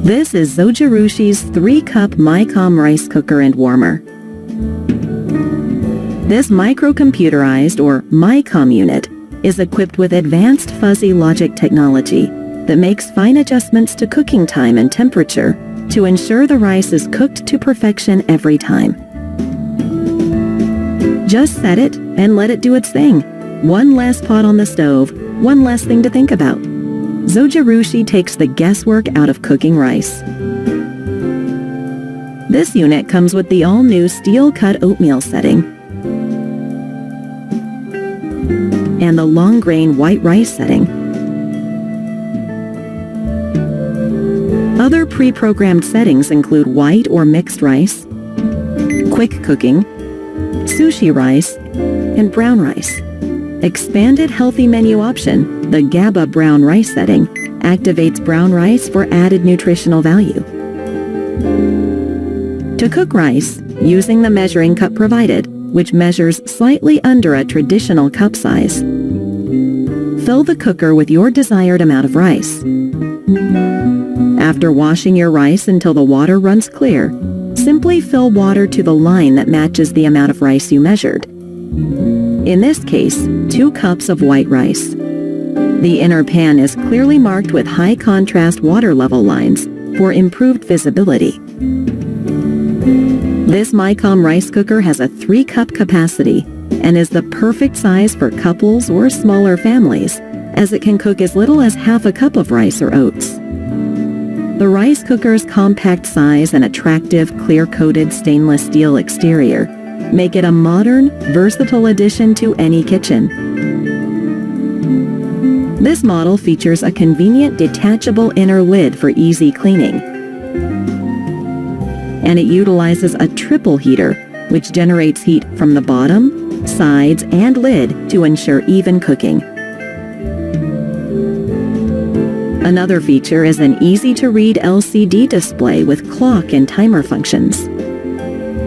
This is Zojirushi's 3-cup Micom rice cooker and warmer. This microcomputerized or Micom unit is equipped with advanced fuzzy logic technology that makes fine adjustments to cooking time and temperature to ensure the rice is cooked to perfection every time. Just set it and let it do its thing. One less pot on the stove, one less thing to think about. Zojirushi takes the guesswork out of cooking rice. This unit comes with the all-new steel-cut oatmeal setting and the long-grain white rice setting. Other pre-programmed settings include white or mixed rice, quick cooking, sushi rice, and brown rice. Expanded healthy menu option, the GABA brown rice setting, activates brown rice for added nutritional value. To cook rice, using the measuring cup provided, which measures slightly under a traditional cup size. Fill the cooker with your desired amount of rice. After washing your rice until the water runs clear, simply fill water to the line that matches the amount of rice you measured. In this case, 2 cups of white rice. The inner pan is clearly marked with high contrast water level lines for improved visibility. This Micom rice cooker has a 3-cup capacity and is the perfect size for couples or smaller families, as it can cook as little as half a cup of rice or oats. The rice cooker's compact size and attractive clear-coated stainless steel exterior make it a modern, versatile addition to any kitchen. This model features a convenient detachable inner lid for easy cleaning. And it utilizes a triple heater, which generates heat from the bottom, sides, and lid to ensure even cooking. Another feature is an easy-to-read LCD display with clock and timer functions.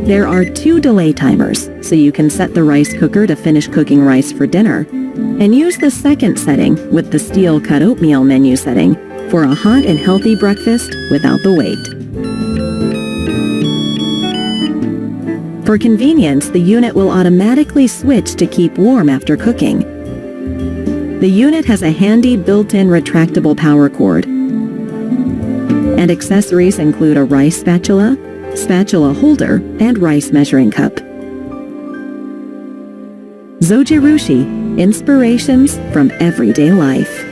There are 2 delay timers, so you can set the rice cooker to finish cooking rice for dinner, and use the second setting with the steel-cut oatmeal menu setting for a hot and healthy breakfast without the wait. For convenience, the unit will automatically switch to keep warm after cooking. The unit has a handy built-in retractable power cord, and accessories include a rice spatula, spatula holder, and rice measuring cup. Zojirushi, inspirations from everyday life.